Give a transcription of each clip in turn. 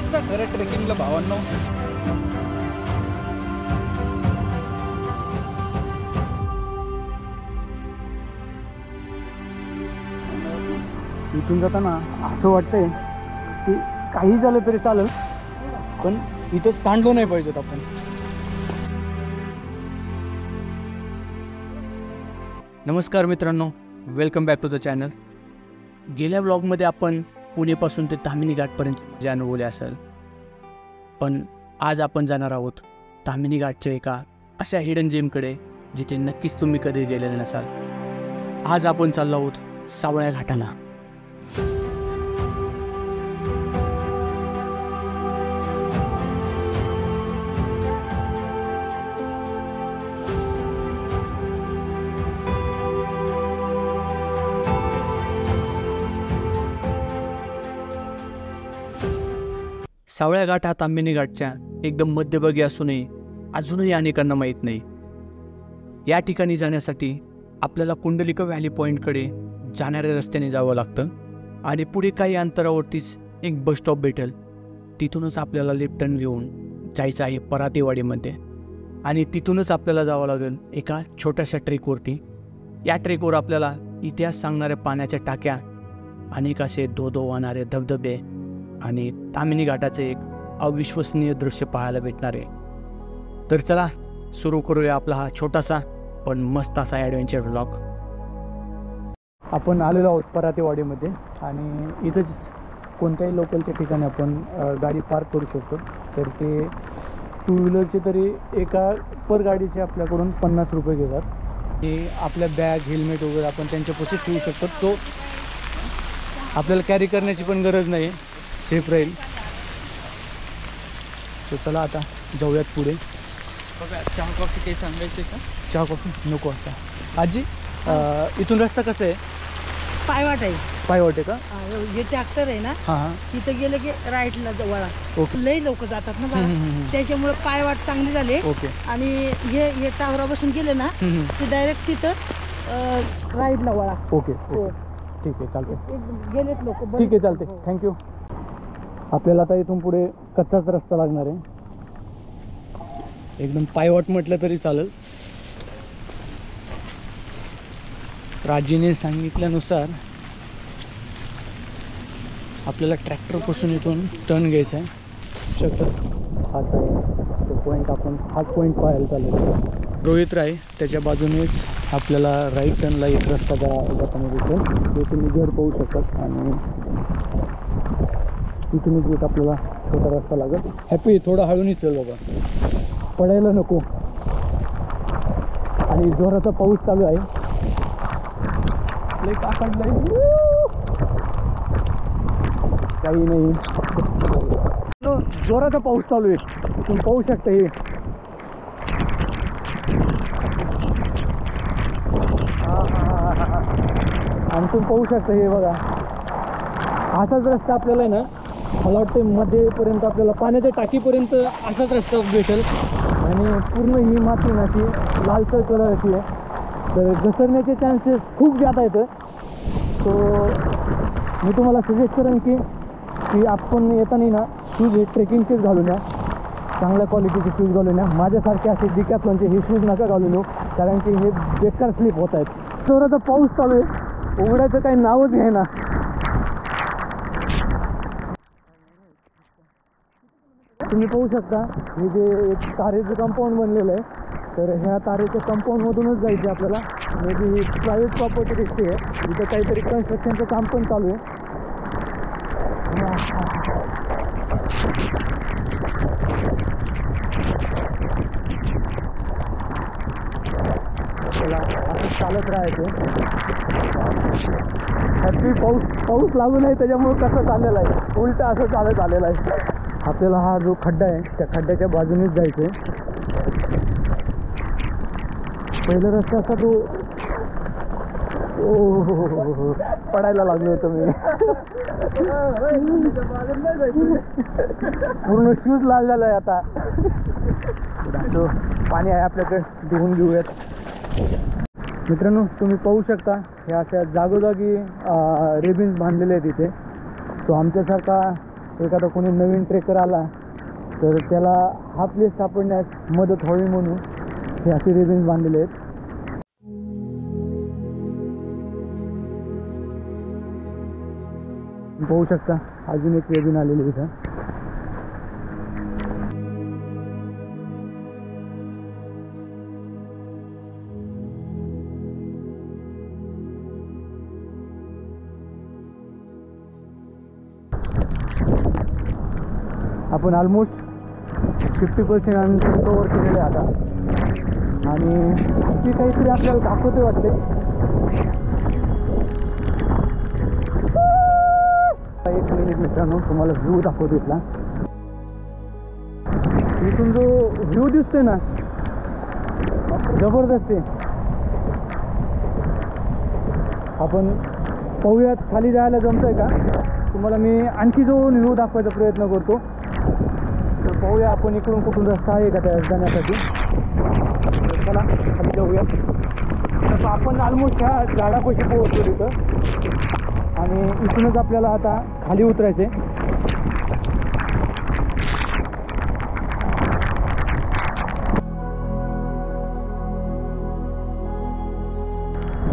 येत जा खरं ट्रेकिंगला भावांनो. इथून जाताना असं वाटतंय की काही झालं तरी चालेल, पण इथं सांडलो नाही पाहिजेत आपण. नमस्कार मित्रांनो, welcome back to the channel. गेल्या ब्लॉगमध्ये आपण पुणेपासून ते ताम्हिणी घाटपर्यंत जे अनुभवले असेल, पण आज आपण जाणार आहोत ताम्हिणी घाटच्या एका अशा हिडन जेमकडे जिथे नक्कीच तुम्ही कधी गेलेले नसाल. आज आपण चाललो आहोत सावळ्या घाटाला. सावळ्या घाट हा ताम्हिणी घाटच्या एकदम मध्यभागी असूनही अजूनही अनेकांना माहीत नाही. या ठिकाणी जाण्यासाठी आपल्याला कुंडलिका व्हॅली पॉईंटकडे जाणाऱ्या रस्त्याने जावं लागतं आणि पुढे काही अंतरावरतीच एक बस स्टॉप भेटेल. तिथूनच आपल्याला लेफ्ट टर्न घेऊन जायचं आहे परातेवाडीमध्ये आणि तिथूनच आपल्याला जावं लागेल एका छोट्याशा ट्रेकवरती. या ट्रेकवर आपल्याला इतिहास सांगणाऱ्या पाण्याच्या टाक्या, अनेक असे धो वाहणारे धबधबे आणि ताम्हिणी घाटाचे एक अविश्वसनीय दृश्य पाहायला भेटणार आहे. तर चला सुरू करूया आपला हा छोटासा पण मस्त असा ॲडव्हेंचर व्लॉग. आपण आलेलो आहोत परातेवाडीमध्ये आणि इथंच कोणत्याही लोकलच्या ठिकाणी आपण गाडी पार्क करू शकतो. तर ते टू व्हीलरचे तरी एका पर गाडीचे आपल्याकडून 50 रुपये घेतात. हे आपल्या बॅग, हेल्मेट वगैरे आपण त्यांच्यापाशी ठेवू शकतो. तो आपल्याला कॅरी करण्याची पण गरज नाही, सेफ राहील. तर चला आता जाऊयात पुढे. बघा, चहा कॉफी काही सांगायचे का? चहा कॉफी नको आता. आजी इथून रस्ता कसं आहे? पायवाट आहे. पायवाट आहे का? हे ट्रॅक्टर आहे ना, हां. तिथं गेलं की राईटला वळा. ओके. लई लोक जातात ना बघा, त्याच्यामुळे पायवाट चांगली झाली. ओके. आणि हे टावरापासून गेले ना ते डायरेक्ट तिथं राईटला वळा. ओके ओके, ठीक आहे, चालते. गेलेत लोक. ठीक आहे, चालते, थँक्यू. आपल्याला आता इथून पुढे कच्चाच रस्ता लागणार आहे. एकदम पायवाट म्हटलं तरी चालेल. राजीने सांगितल्यानुसार आपल्याला ट्रॅक्टरपासून इथून टर्न घ्यायचा आहे. शकत हाच आहे तो पॉईंट. आपण हाच पॉईंट पाहायला चालू. रोहित राय त्याच्या बाजूनेच आपल्याला राईट टर्नला एक रस्ता जाताना दिसेल. ते तुम्ही घर पाहू शकतात आणि तिथूनच एक आपल्याला छोटा रस्ता लागेल. हॅपी, थोडा हळूनी चल बाबा, पडायला नको. आणि जोराचा पाऊस चालू आहे. लई काकडलंय, काही नाही, जोराचा पाऊस चालू आहे. तुम्ही पाहू शकता हे. आणि तुम्ही पाहू शकता हे बघा, असाच रस्ता आपल्याला आहे ना, मला वाटतं मध्येपर्यंत आपल्याला पाण्याच्या टाकीपर्यंत असाच रस्ता भेटेल. आणि पूर्ण ही माती ना ती लालसर कलरची आहे, तर घसरण्याचे चान्सेस खूप जादा येतं. सो मी तुम्हाला सजेस्ट करेन की आपण येताना ना शूज हे ट्रेकिंगचेच घालून या, चांगल्या क्वालिटीचे शूज घालून या. माझ्यासारखे असे डिकॅथलॉनचे हे शूज नका घालून येऊ, कारण की हे बेकार स्लिप होत आहेत. जोराचा पाऊस चालू आहे, उघडायचं काही नावच घ्याय ना. तुम्ही पाहू शकता हे जे एक तारेचं कंपाऊंड बनलेलं आहे, तर ह्या तारेच्या कंपाऊंडमधूनच जायचं आपल्याला. May be he private property दिसते आहे. इथं काहीतरी कन्स्ट्रक्शनचं काम पण चालू आहे. त्याला असं चालत राहायचं. हॅपी पाऊस लागू नाही त्याच्यामुळे कसं चाललेलं आहे, उलटं असं चालत आलेलं आहे. आपल्याला हा जो खड्डा आहे त्या खड्ड्याच्या बाजूनेच जायचं आहे. पहिला रस्ता असा तो ओ पडायला लागलो होतो मी. पूर्ण शूज लागलेला आहे. आता तो पाणी आहे आपल्याकडे, धुवून घेऊयात. मित्रांनो, तुम्ही पाहू शकता हे अशा जागोजागी रेबिन्स बांधलेले आहेत इथे. तो आमच्यासारखा एखादा कोणी नवीन ट्रेकर आला तर त्याला हा प्लेस सापडण्यास मदत व्हावी म्हणून हे असे रिबिन्स बांधलेले आहेत. पाहू शकता अजून एक रिबिन आलेली इथं. आपण ऑलमोस्ट 50% अंतर कवर केलेलं आहे आता आणि ती काहीतरी आपल्याला दाखवते वाटते. एक मिनिट मित्रांनो तुम्हाला व्ह्यू दाखवतो इथला. इथून जो व्ह्यू दिसतोय ना जबरदस्त आहे. आपण पाहूयात खाली जायला जमतंय का. तुम्हाला मी आणखी जो व्ह्यू दाखवायचा प्रयत्न करतो. तर पाहूया आपण इकडून कुठून रस्ता आहे का त्या जाण्यासाठी. चला खाली जाऊया. तसं आपण ऑलमोस्ट ह्या झाडापाशी पोहोचलो तिथं आणि इथूनच आपल्याला आता खाली उतरायचं आहे.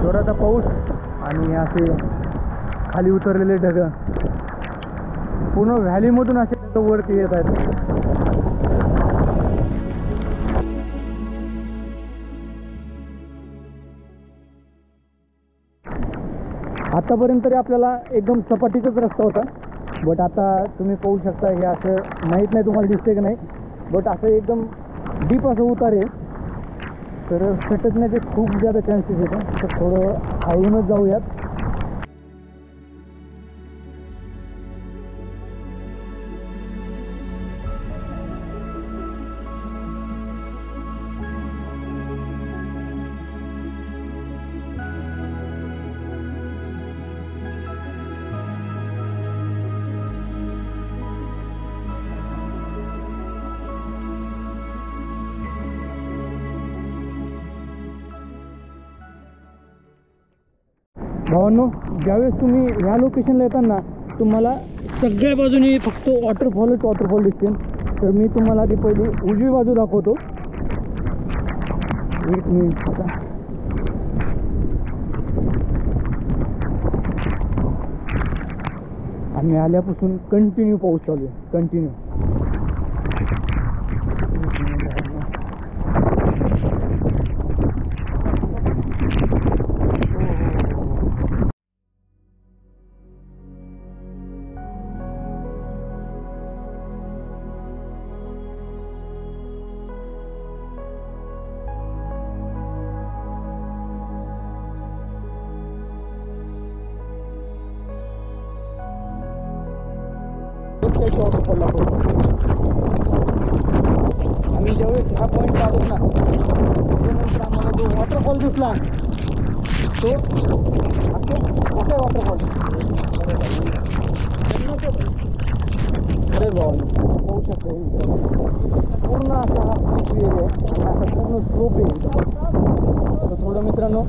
जोराचा पाऊस आणि असे खाली उतरलेले ढगं पूर्ण व्हॅलीमधून असे ढगं वरती येत आहेत. आतापर्यंत तरी आपल्याला एकदम सपाटीचाच रस्ता होता. बट आता तुम्ही पाहू शकता हे असं माहीत नाही तुम्हाला दिसते की नाही, बट असं एकदम डीप असं उतार आहे. तर सटकण्याचे खूप जादा चान्सेस येतात. तर थोडं हळूनच जाऊयात. भावांनो, ज्यावेळेस तुम्ही ह्या लोकेशनला येताना तुम्हाला सगळ्या बाजूनी फक्त वॉटरफॉल दिसतील. तर मी तुम्हाला ती पहिली उजवी बाजू दाखवतो. एक मिनिट. आम्ही आल्यापासून कंटिन्यू पाऊस चालू आहे. कंटिन्यू. आम्ही ज्यावेळेस ह्या पॉईंट आलो ना त्याच्यानंतर आम्हाला जो वॉटरफॉल दिसला तो मोठा वॉटरफॉल. अरे भाऊ पाहू शकतो पूर्ण असा हा बीच एरिया आहे आणि असा पूर्ण स्लोप आहे. तर थोडं मित्रांनो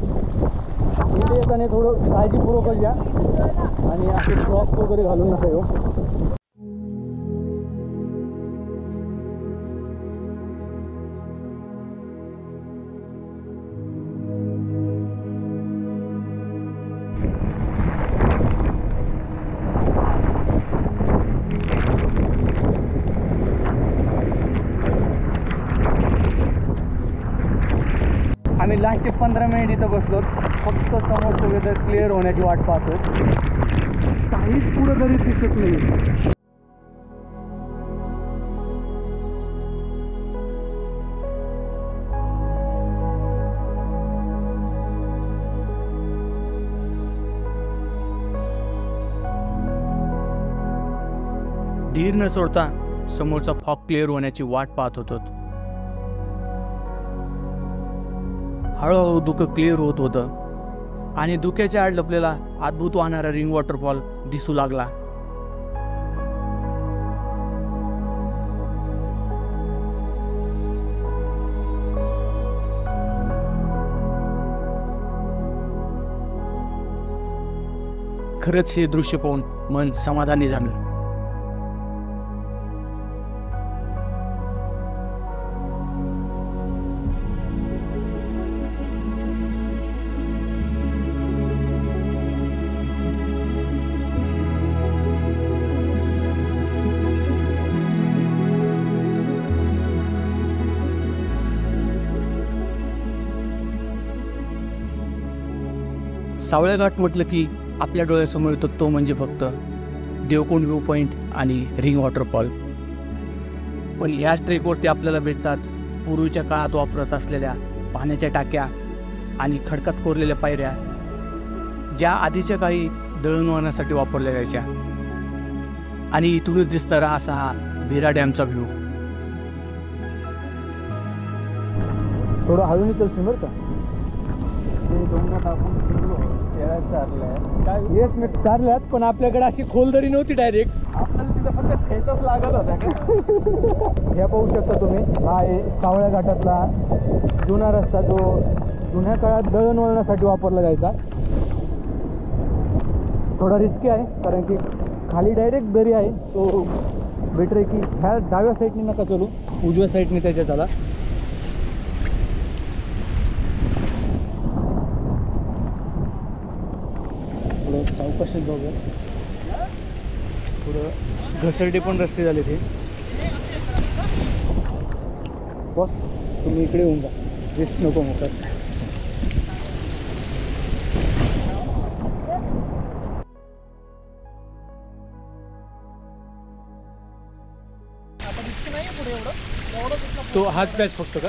इथे येताना थोडं काळजीपूर्वक या आणि असे ड्रॉप्स वगैरे घालून नका येऊ. आम्ही लास्टचे 15 मिनिट इथं बसलो. फक्त समोरचं वेदर क्लिअर होण्याची वाट पाहतो. काहीच पुढं तरी दिसत नाही. धीर न सोडता समोरचा फॉग क्लिअर होण्याची वाट पाहत होतो. हळूहळू धुकं क्लिअर होत होतं आणि धुक्याच्या आड लपलेला अद्भुत वाहणारा रिंग वॉटरफॉल दिसू लागला. खरंच हे दृश्य पाहून मन समाधानी झालं. सावळ्या घाट म्हटलं की आपल्या डोळ्यासमोर येतो तो म्हणजे फक्त देवकोंड व्ह्यू पॉईंट आणि रिंग वॉटरफॉल. पण याच ट्रेकवरती आपल्याला भेटतात पूर्वीच्या काळात वापरत असलेल्या पाण्याच्या टाक्या आणि खडकात कोरलेल्या पायऱ्या, ज्या आधीच्या काळी दळणवळणासाठी वापरल्या जायच्या. आणि इथूनच दिसणारा असा हा भिरा डॅमचा व्ह्यू. थोडं हळून चलशील बरं का. डोंगरात आपण येस मी चारल्यात, पण आपल्याकडे अशी खोलदरी नव्हती डायरेक्ट. आपल्याला तिथं फक्त ठेचाच लागत होता का. हे पाहू शकता तुम्ही, हा आहे सावळ्या घाटातला जुना रस्ता जो जुन्या काळात दळणवळणासाठी वापरला जायचा. थोडा रिस्की आहे कारण की खाली डायरेक्ट दरी आहे. सो बेटर आहे की ह्या डाव्या साईडने नका चलू, उजव्या साईडने त्याच्या चला. थोडं सावकाशच जाऊया. थोडं घसरटे पण रस्ते झाले ते. बॉस तुम्ही इकडे येऊन जा, रिस्क नको होतात. तो हाच पॅच फक्त का?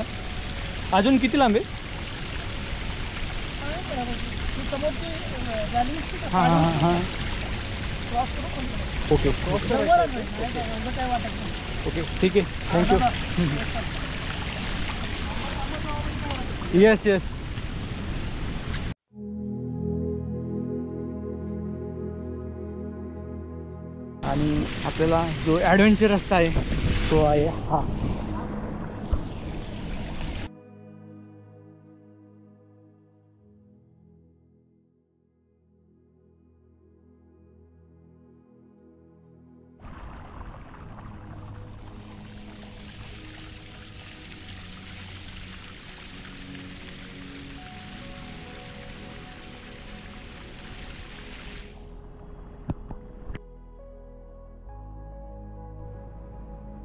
अजून किती लांब आहे? हां हां हां ओके ओके ठीक आहे, थँक्यू. Yes yes. आणि आपल्याला जो ॲडव्हेंचर रस्ता आहे तो आहे हा.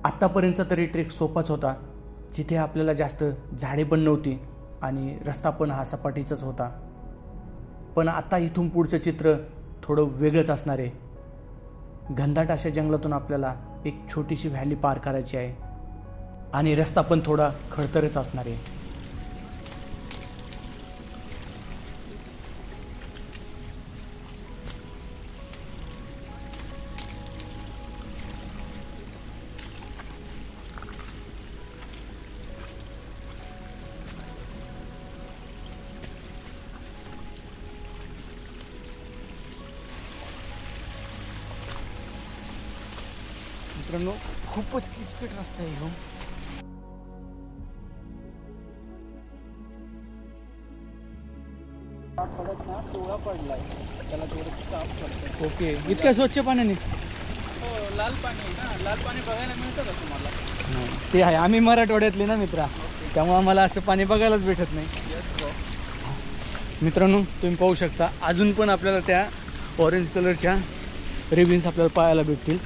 आत्तापर्यंतचा तरी ट्रेक सोपाच होता, जिथे आपल्याला जास्त झाडे पण नव्हती आणि रस्ता पण हा सपाटीचाच होता. पण आता इथून पुढचं चित्र थोडं वेगळंच असणार आहे. घनदाट अशा जंगलातून आपल्याला एक छोटीशी व्हॅली पार करायची आहे आणि रस्ता पण थोडा खडतरच असणार आहे. मित्रांनो खूपच किचकट रस्ता आहे हो. ओके, इतक्या स्वच्छ पाण्याने? लाल पाणी ना, लाल पाणी बघायला मिळतं का तुम्हाला? ते आहे, आम्ही मराठवाड्यातले ना मित्रा, त्यामुळे आम्हाला असं पाणी बघायलाच भेटत नाही. मित्रांनो तुम्ही पाहू शकता, अजून पण आपल्याला त्या ऑरेंज कलरच्या रिबिन्स आपल्याला पाहायला भेटतील.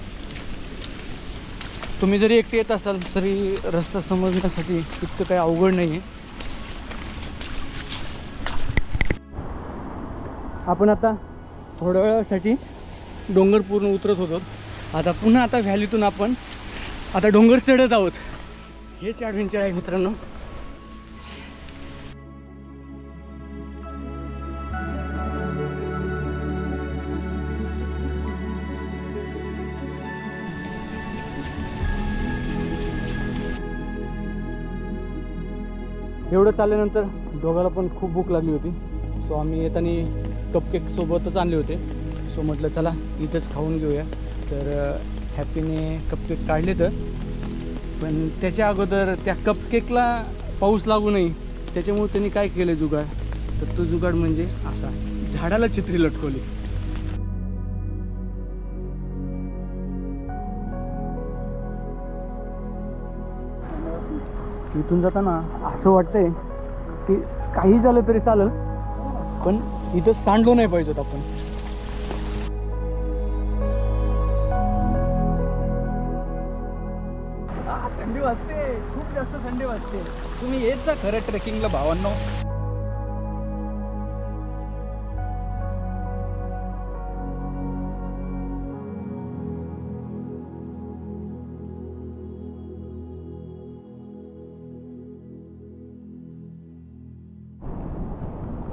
तुम्ही जरी एकटे येत असाल तरी रस्ता समजण्यासाठी इतकं काही अवघड नाही आहे. आपण आता थोड्या वेळासाठी डोंगर पूर्ण उतरत होतो. आता पुन्हा आता व्हॅलीतून आपण आता डोंगर चढत आहोत. हेच ॲडव्हेंचर आहे मित्रांनो. एवढं चालल्यानंतर दोघाला पण खूप भूक लागली होती. सो आम्ही येताना कपकेक सोबतच आणले होते. सो म्हटलं चला इथंच खाऊन घेऊया. तर हॅपीने कपकेक काढले, तर पण त्याच्या अगोदर त्या कपकेकला पाऊस लागू नये त्याच्यामुळे त्यांनी काय केलं जुगाड, तर तो जुगाड म्हणजे असा झाडाला छत्री लटकवली. इथून जाताना असं वाटतंय की काही झालं तरी चालेल, पण इथं सांडलो नाही पाहिजेत आपण. थंडी वाजते, खूप जास्त थंडी वाजते. तुम्ही येत जा खरं ट्रेकिंगला भावांनो.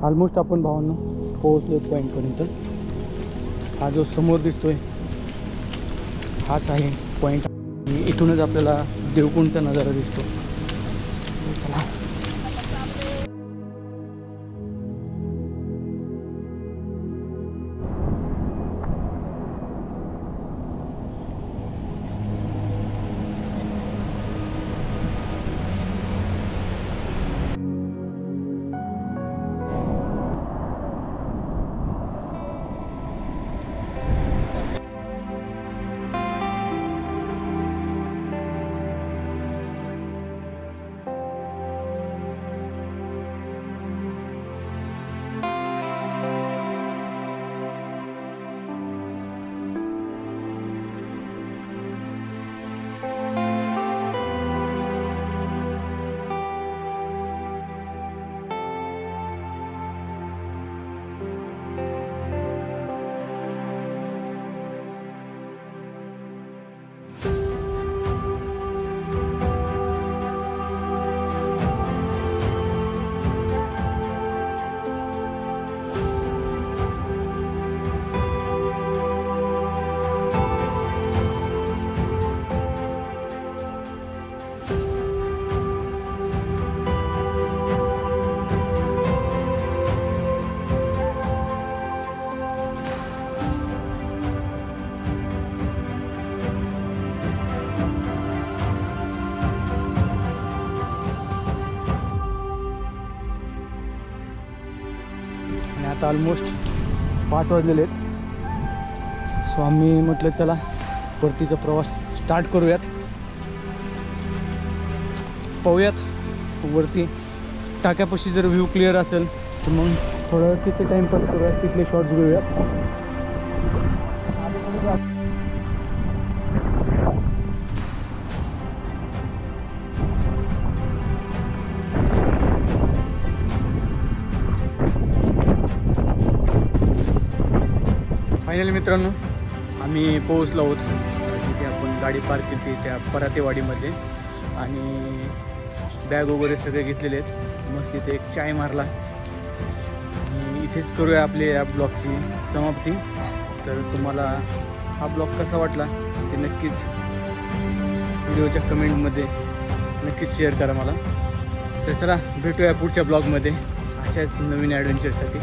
ऑलमोस्ट आपण भावांनो पोहोचलो पॉईंटपर्यंत. हा जो समोर दिसतोय हाच आहे पॉईंट. इथूनच आपल्याला देवकुंडचा नजारा दिसतो. चला आता ऑलमोस्ट 5 वाजलेले आहेत. सो आम्ही म्हटलं चला परतीचा प्रवास स्टार्ट करूयात. पाहूयात वरती टाक्यापाशी जर व्ह्यू क्लिअर असेल तर मग थोडं तिथे टाईमपास करूयात, तिथले शॉर्ट्स घेऊयात. फायनली मित्रांनो आम्ही पोहोचलो आहोत जिथे आपण गाडी पार्क केली त्या परातेवाडीमध्ये. आणि बॅग वगैरे सगळे घेतलेले आहेत. मस्त इथे एक चाय मारला. आणि इथेच करूया आपले या ब्लॉगची समाप्ती. तर तुम्हाला हा ब्लॉग कसा वाटला ते नक्कीच व्हिडिओच्या कमेंटमध्ये नक्कीच शेअर करा मला. तर चला भेटूया पुढच्या ब्लॉगमध्ये अशाच नवीन ॲडव्हेंचरसाठी.